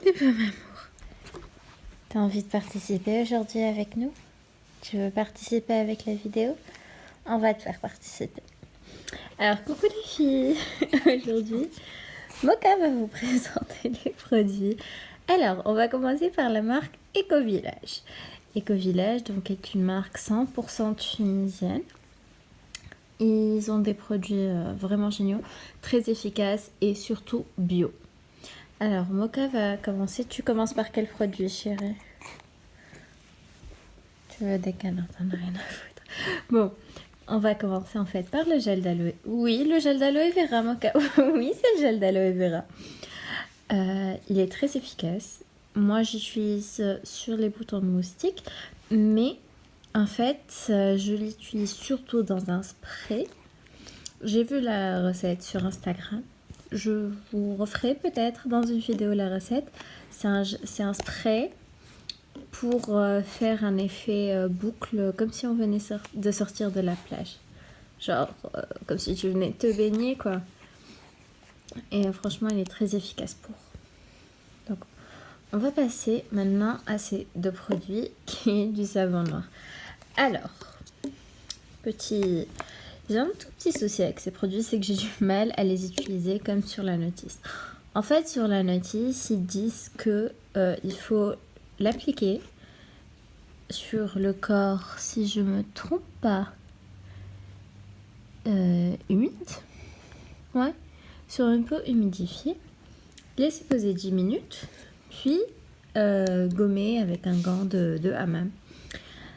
Coucou mon amour. T'as envie de participer aujourd'hui avec nous? Tu veux participer avec la vidéo? On va te faire participer. Alors coucou les filles. Aujourd'hui, Mocha va vous présenter les produits. Alors, on va commencer par la marque Ecovillage. Ecovillage donc est une marque 100% tunisienne. Ils ont des produits vraiment géniaux, très efficaces et surtout bio. Alors, Mocha va commencer. Tu commences par quel produit, chérie? Tu veux des câlins, t'en as rien à foutre. Bon, on va commencer en fait par le gel d'aloe. Oui, le gel d'aloe vera, Mocha. Oui, c'est le gel d'aloe vera. Il est très efficace. Moi, j'utilise sur les boutons de moustique, mais en fait, je l'utilise surtout dans un spray. J'ai vu la recette sur Instagram. Je vous referai peut-être dans une vidéo la recette. C'est un spray pour faire un effet boucle, comme si on venait de sortir de la plage. Genre, comme si tu venais te baigner, quoi. Et franchement, il est très efficace pour. Donc, on va passer maintenant à ces deux produits, qui est du savon noir. Alors, j'ai un tout petit souci avec ces produits, c'est que j'ai du mal à les utiliser comme sur la notice. En fait, sur la notice, ils disent que il faut l'appliquer sur le corps, si je me trompe pas, humide. Ouais, sur une peau humidifiée. Laisser poser 10 minutes, puis gommer avec un gant de hammam.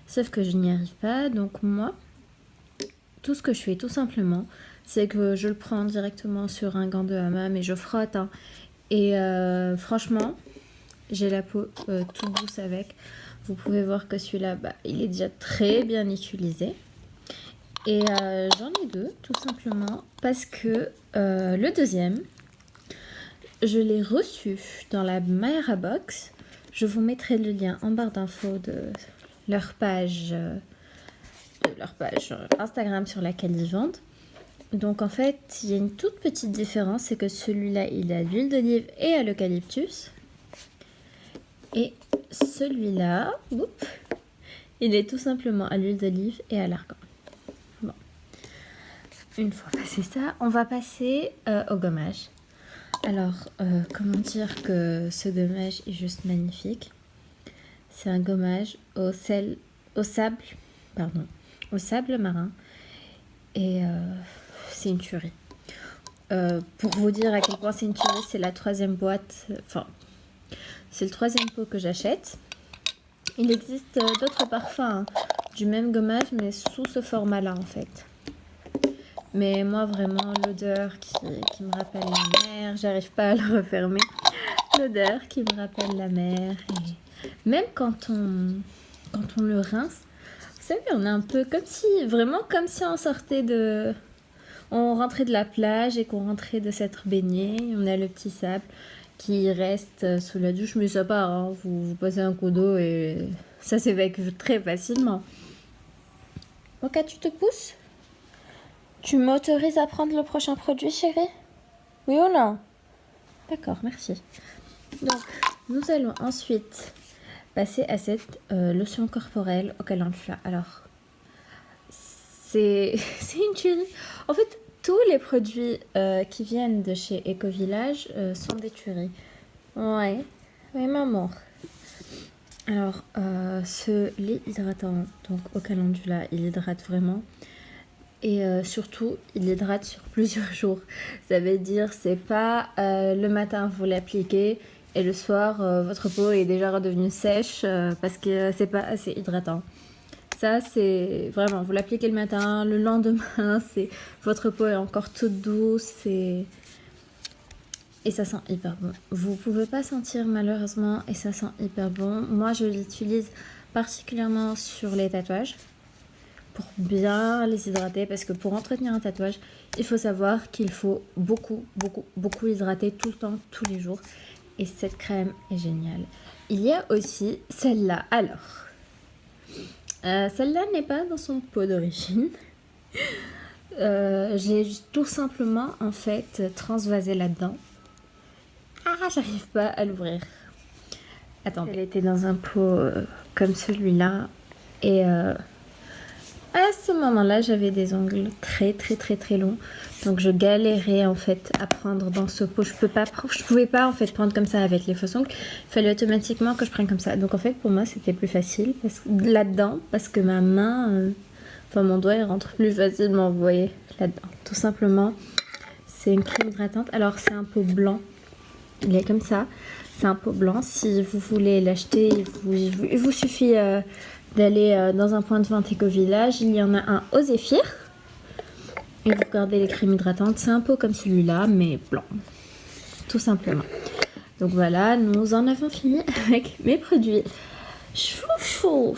Sauf que je n'y arrive pas, donc moi, tout ce que je fais tout simplement, c'est que je le prends directement sur un gant de hammam et je frotte. Hein. Et franchement, j'ai la peau toute douce avec. Vous pouvez voir que celui-là, il est déjà très bien utilisé. Et j'en ai deux, tout simplement, parce que le deuxième, je l'ai reçu dans la Mayra Box. Je vous mettrai le lien en barre d'infos de leur page Instagram sur laquelle ils vendent. Donc en fait, il y a une toute petite différence, c'est que celui-là, il a l'huile d'olive et à l'eucalyptus. Et celui-là, il est tout simplement à l'huile d'olive et à l'argan. Bon. Une fois passé ça, on va passer au gommage. Alors, comment dire que ce gommage est juste magnifique. C'est un gommage au sable marin. Et c'est une tuerie. Pour vous dire à quel point c'est une tuerie, c'est la troisième boîte, c'est le troisième pot que j'achète. Il existe d'autres parfums hein, du même gommage, mais sous ce format-là en fait. Mais moi vraiment, l'odeur qui me rappelle la mer, j'arrive pas à le refermer. L'odeur qui me rappelle la mer. Et même quand on le rince, vous savez, on est un peu comme si on sortait on rentrait de la plage et qu'on rentrait de s'être baigné. On a le petit sable qui reste sous la douche, mais ça part. Hein. Vous passez un coup d'eau et ça s'évacue très facilement. Ok, tu te pousses? Tu m'autorises à prendre le prochain produit, chérie? Oui ou non? D'accord, merci. Donc, nous allons ensuite passer à cette lotion corporelle au calendula. Alors, c'est une tuerie. En fait, tous les produits qui viennent de chez Ecovillage sont des tueries. Ouais, maman. Alors, ce lait hydratant, donc au calendula, il hydrate vraiment. Et surtout, il hydrate sur plusieurs jours. Ça veut dire, c'est pas le matin vous l'appliquez et le soir, votre peau est déjà redevenue sèche parce que c'est pas assez hydratant. Ça, c'est vraiment, vous l'appliquez le matin, le lendemain, votre peau est encore toute douce et ça sent hyper bon. Vous pouvez pas sentir malheureusement et ça sent hyper bon. Moi, je l'utilise particulièrement sur les tatouages pour bien les hydrater parce que pour entretenir un tatouage, il faut savoir qu'il faut beaucoup hydrater tout le temps, tous les jours. Et cette crème est géniale. Il y a aussi celle-là. Alors, celle-là n'est pas dans son pot d'origine. J'ai tout simplement en fait transvasé là-dedans. Ah, j'arrive pas à l'ouvrir. Attendez. Elle était dans un pot comme celui-là. Et à ce moment-là, j'avais des ongles très longs. Donc je galérais en fait à prendre dans ce pot. Je pouvais pas en fait prendre comme ça avec les faux ongles. Il fallait automatiquement que je prenne comme ça. Donc en fait pour moi c'était plus facile là-dedans parce que ma main, enfin mon doigt il rentre plus facilement, vous voyez, là-dedans. Tout simplement, c'est une crème hydratante. Alors c'est un pot blanc. Il est comme ça. C'est un pot blanc. Si vous voulez l'acheter, il vous suffit d'aller dans un point de vente Éco-Village. Il y en a un au Zéphyr. Et vous gardez les crèmes hydratantes. C'est un pot comme celui-là, mais blanc. Tout simplement. Donc voilà, nous en avons fini avec mes produits chaud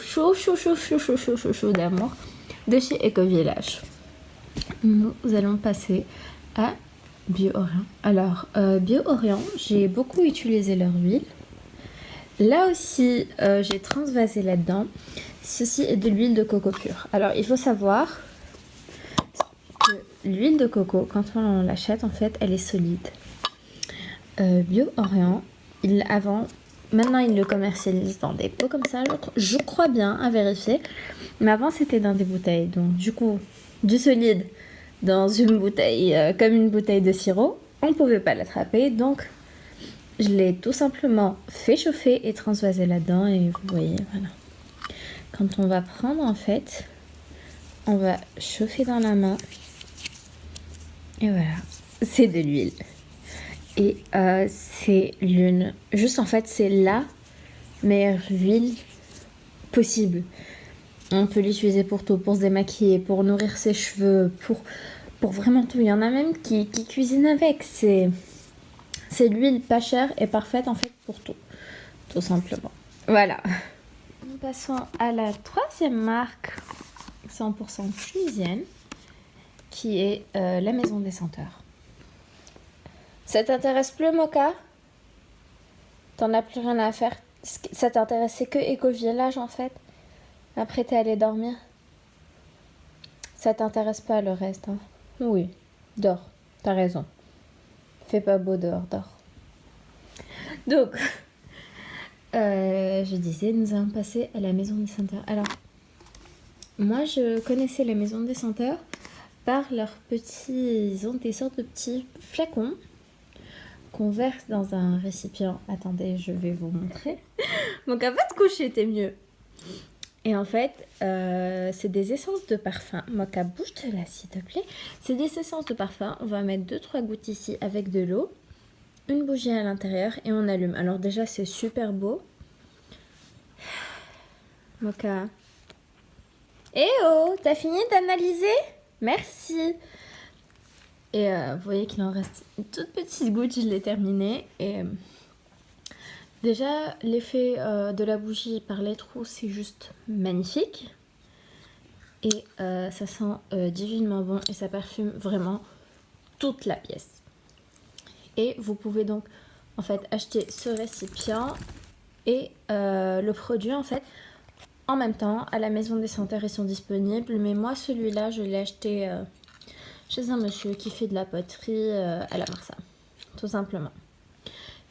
d'amour de chez Éco-Village. Nous allons passer à Bio-Orient. Alors, Bio-Orient, j'ai beaucoup utilisé leur huile. Là aussi, j'ai transvasé là-dedans. Ceci est de l'huile de coco pure. Alors, il faut savoir que l'huile de coco, quand on l'achète, en fait, elle est solide. Bio-Orient, maintenant, ils le commercialisent dans des pots comme ça. Je crois bien, à vérifier. Mais avant, c'était dans des bouteilles. Donc, du coup, du solide dans une bouteille, comme une bouteille de sirop. On ne pouvait pas l'attraper. Donc, je l'ai tout simplement fait chauffer et transvaser là-dedans. Et vous voyez, voilà. Quand on va prendre, en fait, on va chauffer dans la main. Et voilà, c'est de l'huile. Et c'est en fait, c'est la meilleure huile possible. On peut l'utiliser pour tout, pour se démaquiller, pour nourrir ses cheveux, pour vraiment tout. Il y en a même qui cuisinent avec. C'est l'huile pas chère et parfaite en fait pour tout simplement. Voilà. Nous passons à la troisième marque 100% tunisienne qui est la Maison des Senteurs. Ça t'intéresse plus, Mocha? T'en as plus rien à faire? Ça t'intéressait que Éco-Village en fait? Après t'es allé dormir? Ça t'intéresse pas le reste, hein? Oui, dors, t'as raison. Fait pas beau dehors, dors. Donc, je disais, nous allons passer à la Maison des Senteurs. Alors, moi je connaissais la Maison des Senteurs par ils ont des sortes de petits flacons qu'on verse dans un récipient. Attendez, je vais vous montrer. Donc, va te coucher, t'es mieux. Et en fait, c'est des essences de parfum. Mocha, bouge-te là, s'il te plaît. C'est des essences de parfum. On va mettre 2-3 gouttes ici avec de l'eau, une bougie à l'intérieur et on allume. Alors déjà, c'est super beau. Mocha. Eh oh, t'as fini d'analyser? Merci. Et vous voyez qu'il en reste une toute petite goutte, je l'ai terminée. Et déjà, l'effet de la bougie par les trous, c'est juste magnifique. Et ça sent divinement bon et ça parfume vraiment toute la pièce. Et vous pouvez donc en fait acheter ce récipient et le produit en fait en même temps. À la Maison des Senteurs, ils sont disponibles. Mais moi, celui-là, je l'ai acheté chez un monsieur qui fait de la poterie à la Marsa, tout simplement.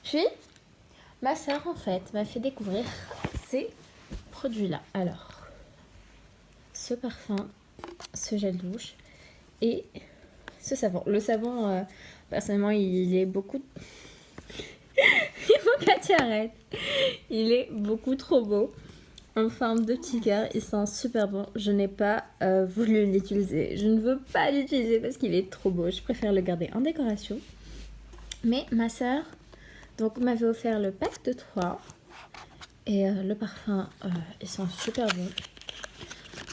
Puis, ma soeur, en fait, m'a fait découvrir ces produits-là. Alors, ce parfum, ce gel douche et ce savon. Le savon, personnellement, il est beaucoup... Il faut que tu arrêtes. Il est beaucoup trop beau. En forme de petit cœur, il sent super bon. Je n'ai pas voulu l'utiliser. Je ne veux pas l'utiliser parce qu'il est trop beau. Je préfère le garder en décoration. Mais ma soeur donc m'avait offert le pack de 3. Et le parfum, il sent super bon.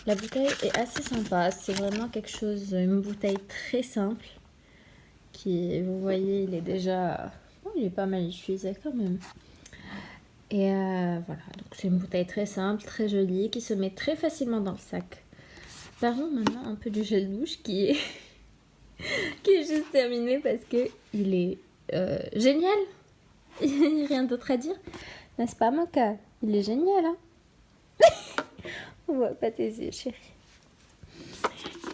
La bouteille est assez sympa. C'est vraiment quelque chose, une bouteille très simple. Qui, vous voyez, il est déjà... Oh, il est pas mal utilisé quand même. Et voilà, donc c'est une bouteille très simple, très jolie, qui se met très facilement dans le sac. Parlons maintenant un peu du gel douche qui est, qui est juste terminé parce que il est génial. Il n'y a rien d'autre à dire. N'est-ce pas, Mocha? Il est génial, hein? On voit pas tes yeux, chérie.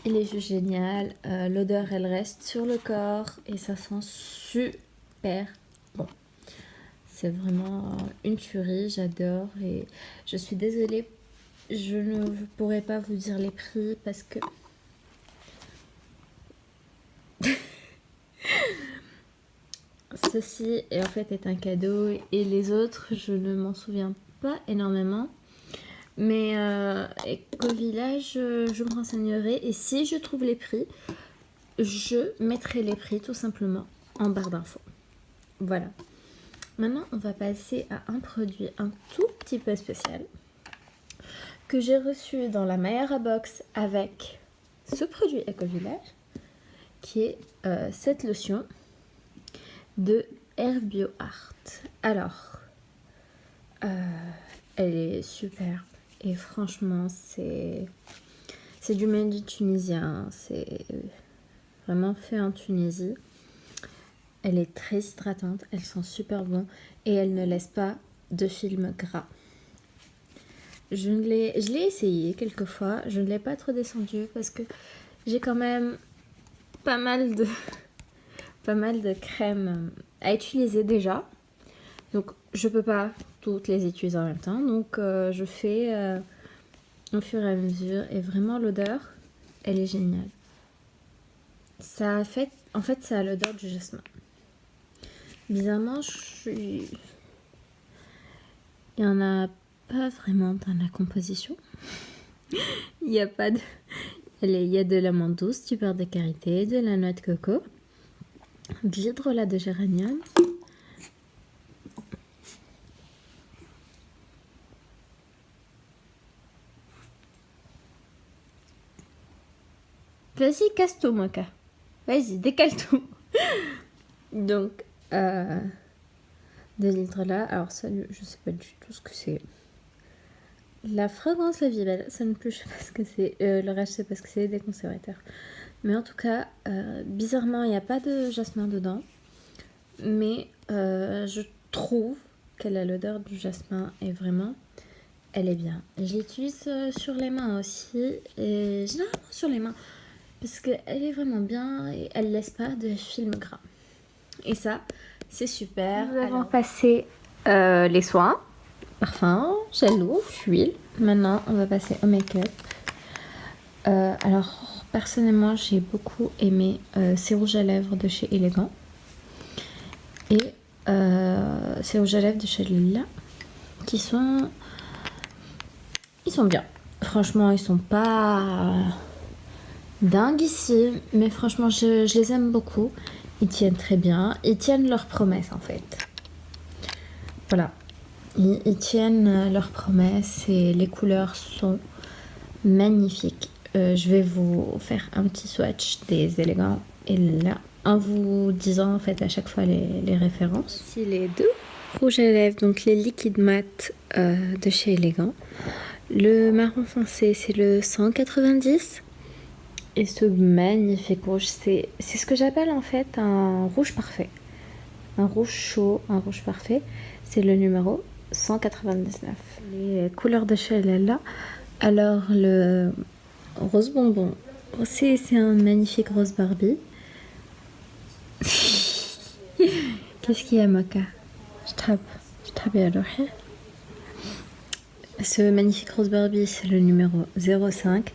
Il est juste génial. L'odeur, elle reste sur le corps et ça sent super bon. C'est vraiment une tuerie, j'adore. Et je suis désolée, je ne pourrais pas vous dire les prix parce que ceci est en fait est un cadeau et les autres, je ne m'en souviens pas énormément. Mais qu'au village, je me renseignerai et si je trouve les prix, je mettrai les prix tout simplement en barre d'infos. Voilà. Maintenant, on va passer à un produit un tout petit peu spécial que j'ai reçu dans la Mayara Box avec ce produit Éco-Village qui est cette lotion de Herbio Art. Alors, elle est superbe et franchement, c'est du made tunisien, c'est vraiment fait en Tunisie. Elle est très hydratante, elle sent super bon et elle ne laisse pas de film gras. Je l'ai essayé quelques fois, je ne l'ai pas trop descendu parce que j'ai quand même pas mal de crèmes à utiliser déjà. Donc je peux pas toutes les utiliser en même temps. Donc je fais au fur et à mesure et vraiment l'odeur, elle est géniale. En fait, ça a l'odeur du jasmin. Bizarrement, il y en a pas vraiment dans la composition. Il y a pas de... Il y a de l'amande douce, du beurre de karité, de la noix de coco, de l'hydrolat de géranium. Vas-y, casse tout, Moka. Vas-y, décale tout. Donc, de l'hydrolat. Alors ça, je sais pas du tout ce que c'est. La fragrance La Vie Belle, ça ne plus, je sais pas ce que c'est. Le reste, je sais pas ce que c'est, des conservateurs. Mais en tout cas, bizarrement, il n'y a pas de jasmin dedans. Mais je trouve qu'elle a l'odeur du jasmin et vraiment, elle est bien. Je l'utilise sur les mains aussi. Et généralement sur les mains. Parce qu'elle est vraiment bien et elle laisse pas de film gras. Et ça, c'est super. Nous avons passé les soins, parfum, gel douche, huile. Maintenant, on va passer au make-up. Alors, personnellement, j'ai beaucoup aimé ces rouges à lèvres de chez Elegant. Et ces rouges à lèvres de chez Lila, qui sont... Ils sont bien. Franchement, ils sont pas dingues ici, mais franchement, je les aime beaucoup. Ils tiennent très bien. Ils tiennent leurs promesses, en fait. Voilà. Ils tiennent leurs promesses et les couleurs sont magnifiques. Je vais vous faire un petit swatch des élégants et là, en vous disant en fait à chaque fois les références. Ici les deux rouges à lèvres, donc les liquides mat de chez Elegant. Le marron foncé, c'est le 190. Et ce magnifique rouge, c'est ce que j'appelle en fait un rouge parfait. Un rouge chaud, un rouge parfait. C'est le numéro 199. Les couleurs de chez là. Alors le rose bonbon, c'est un magnifique rose Barbie. Qu'est-ce qu'il y a, Moka? Je tape à l'oreille. Ce magnifique rose Barbie, c'est le numéro 05.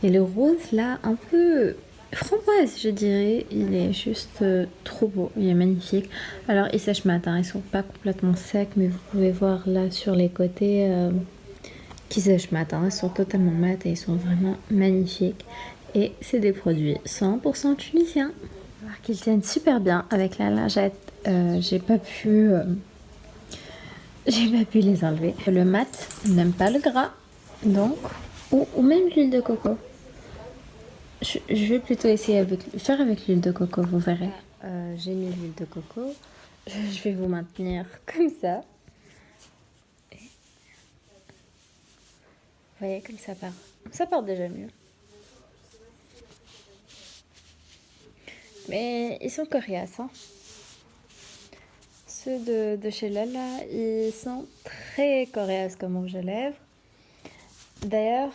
Et le rose, là, un peu framboise, je dirais. Il est juste trop beau. Il est magnifique. Alors, il sèche mat. Ils sont pas complètement secs, mais vous pouvez voir là sur les côtés qui sèchent mat. Ils sont totalement mat et ils sont vraiment magnifiques. Et c'est des produits 100% tunisiens. Alors qu'ils tiennent super bien avec la lingette. J'ai pas pu les enlever. Le mat n'aime pas le gras, donc ou même l'huile de coco. Je vais plutôt essayer faire avec l'huile de coco, vous verrez. J'ai mis l'huile de coco. Je vais vous maintenir comme ça. Et... Vous voyez comme ça part. Ça part déjà mieux. Mais ils sont coriaces, hein. Ceux de chez Lala, ils sont très coriaces comme rouge à lèvres. D'ailleurs,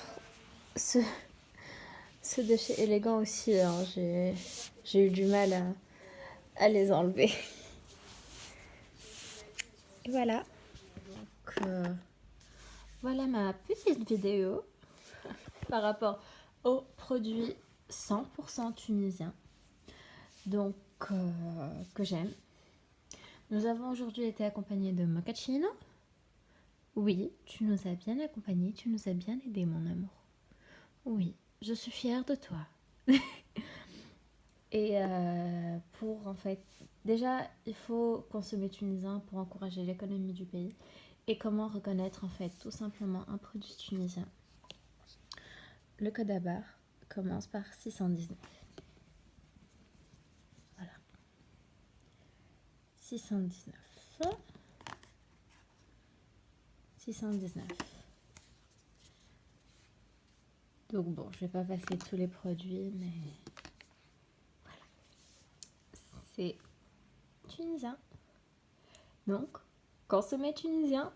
ceux de chez Elegant aussi, hein, j'ai eu du mal à les enlever. Et voilà. Donc, voilà ma petite vidéo par rapport aux produits 100% tunisiens. Donc, que j'aime. Nous avons aujourd'hui été accompagnés de Mochaccino. Oui, tu nous as bien accompagnés, tu nous as bien aidés, mon amour. Oui, je suis fière de toi. Et pour en fait, déjà, il faut consommer tunisien pour encourager l'économie du pays. Et comment reconnaître en fait tout simplement un produit tunisien? Le code à barre commence par 619. Voilà. 619. 619. Donc bon, je vais pas passer tous les produits, mais voilà. C'est tunisien. Donc, consommez tunisien.